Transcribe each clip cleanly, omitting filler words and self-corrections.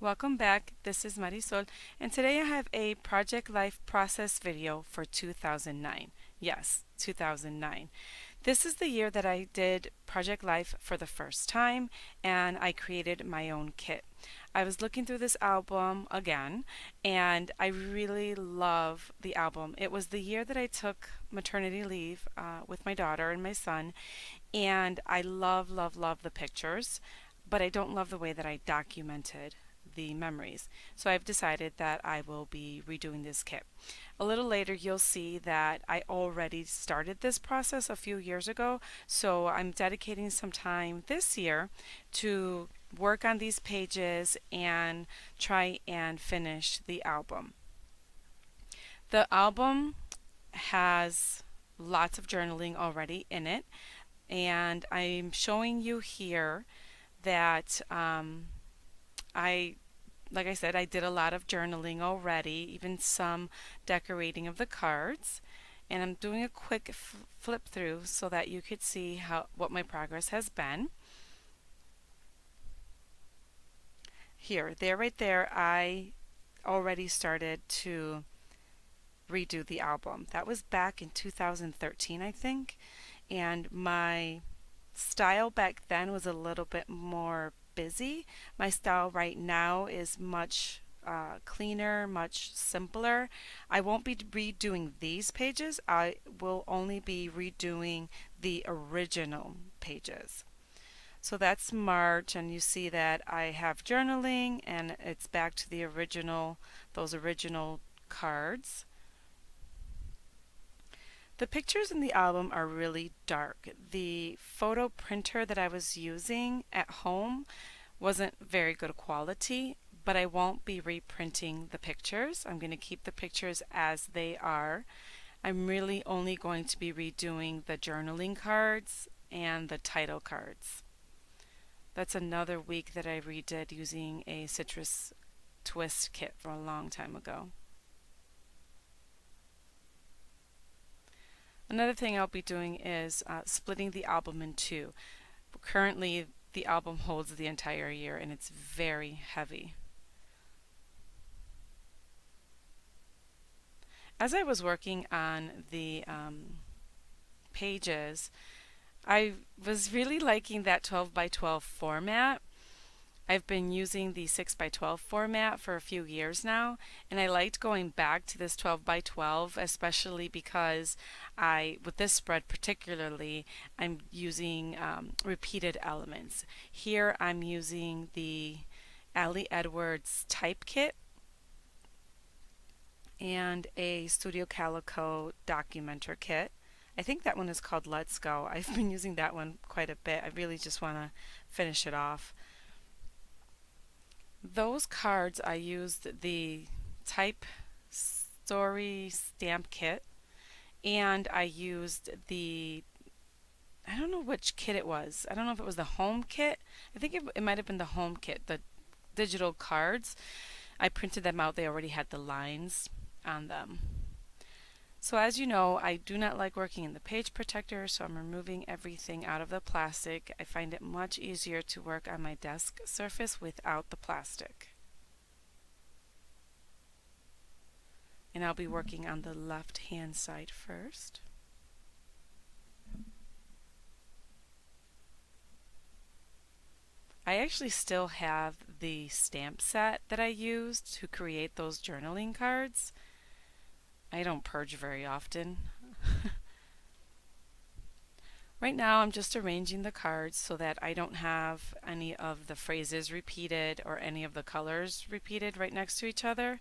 Welcome back. This is Marisol, and today I have a Project Life process video for 2009. Yes, 2009. This is the year that I did Project Life for the first time, and I created my own kit. I was looking through this album again, and I really love the album. It was the year that I took maternity leave with my daughter and my son, and I love, love, love the pictures, but I don't love the way that I documented the memories. So I've decided that I will be redoing this kit. A little later, you'll see that I already started this process a few years ago. So I'm dedicating some time this year to work on these pages and try and finish the album. The album has lots of journaling already in it, and I'm showing you here that I like I said, I did a lot of journaling already, even some decorating of the cards. And I'm doing a quick flip through so that you could see what my progress has been. Right there, I already started to redo the album. That was back in 2013, I think. And my style back then was a little bit more busy. My style right now is much cleaner, much simpler. I won't be redoing these pages. I will only be redoing the original pages. So that's March, and you see that I have journaling, and it's back to the original, those original cards. The pictures in the album are really dark. The photo printer that I was using at home wasn't very good quality, but I won't be reprinting the pictures. I'm going to keep the pictures as they are. I'm really only going to be redoing the journaling cards and the title cards. That's another week that I redid using a citrus twist kit from a long time ago. Another thing I'll be doing is splitting the album in two. Currently, the album holds the entire year and it's very heavy. As I was working on the pages, I was really liking that 12 by 12 format. I've been using the 6 by 12 format for a few years now, and I liked going back to this 12 by 12, especially because with this spread particularly, I'm using repeated elements. Here I'm using the Ali Edwards type kit and a Studio Calico documenter kit. I think that one is called Let's Go. I've been using that one quite a bit. I really just want to finish it off. Those cards, I used the Type Story stamp kit, and I used I don't know which kit it was. I don't know if it was the home kit. I think it might have been the home kit, the digital cards. I printed them out. They already had the lines on them. So as you know, I do not like working in the page protector, so I'm removing everything out of the plastic. I find it much easier to work on my desk surface without the plastic. And I'll be working on the left hand side first. I actually still have the stamp set that I used to create those journaling cards. I don't purge very often. Right now I'm just arranging the cards so that I don't have any of the phrases repeated or any of the colors repeated right next to each other.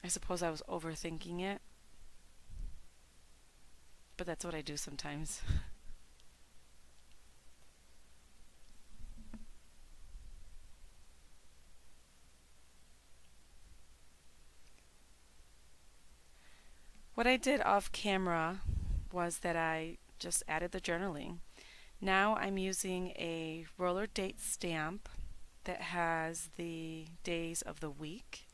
I suppose I was overthinking it, but that's what I do sometimes. What I did off camera was that I just added the journaling. Now I'm using a roller date stamp that has the days of the week.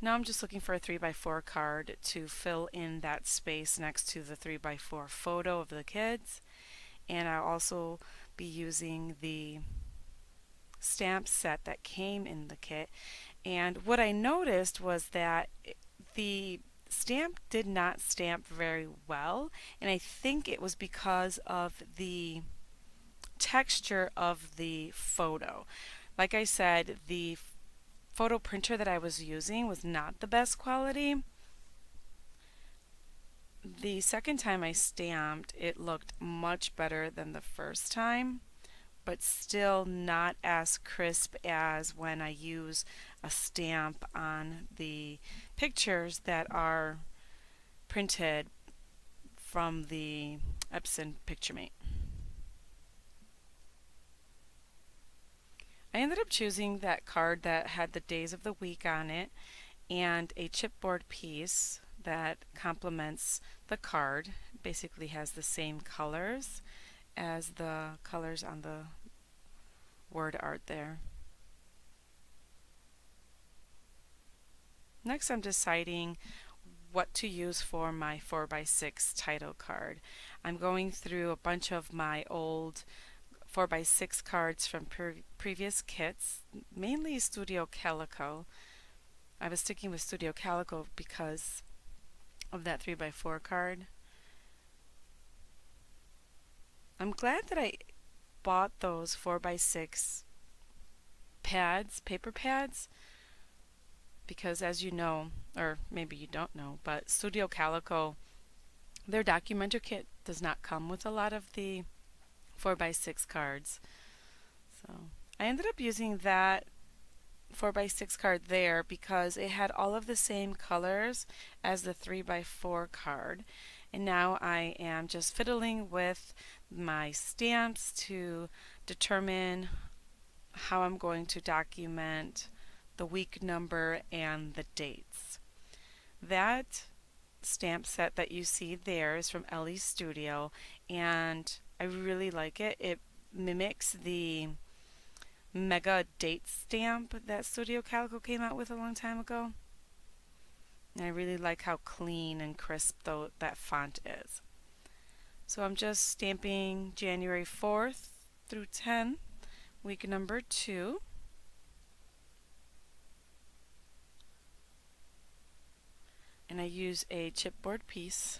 Now I'm just looking for a 3x4 card to fill in that space next to the 3x4 photo of the kids. And I'll also be using the stamp set that came in the kit. And what I noticed was that the stamp did not stamp very well, and I think it was because of the texture of the photo. Like I said, the photo printer that I was using was not the best quality. The second time I stamped, it looked much better than the first time, but still not as crisp as when I use a stamp on the pictures that are printed from the Epson PictureMate. I ended up choosing that card that had the days of the week on it and a chipboard piece that complements the card. Basically has the same colors as the colors on the word art there. Next, I'm deciding what to use for my 4x6 title card. I'm going through a bunch of my old 4x6 cards from previous kits, mainly Studio Calico. I was sticking with Studio Calico because of that 3x4 card. I'm glad that I bought those 4x6 pads, paper pads, because as you know, or maybe you don't know, but Studio Calico, their documenter kit does not come with a lot of the 4x6 cards. So I ended up using that 4x6 card there because it had all of the same colors as the 3x4 card. And now I am just fiddling with my stamps to determine how I'm going to document the week number and the dates. That stamp set that you see there is from Ellie Studio, and I really like it. It mimics the mega date stamp that Studio Calico came out with a long time ago. And I really like how clean and crisp though that font is. So I'm just stamping January 4th through 10th, week number 2. And I use a chipboard piece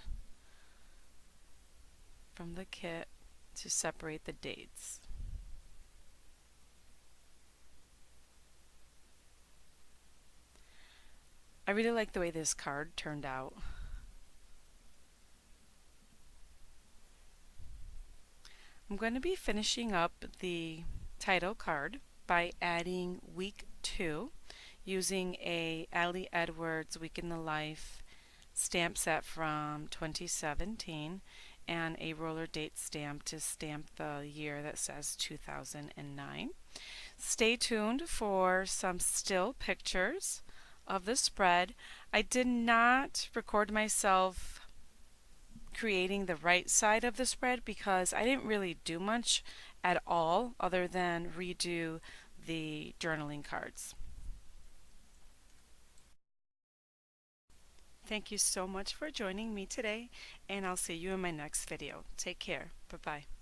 from the kit to separate the dates. I really like the way this card turned out. I'm going to be finishing up the title card by adding week 2 using a Allie Edwards Week in the Life stamp set from 2017 and a roller date stamp to stamp the year that says 2009. Stay tuned for some still pictures of the spread. I did not record myself creating the right side of the spread because I didn't really do much at all other than redo the journaling cards. Thank you so much for joining me today, and I'll see you in my next video. Take care. Bye-bye.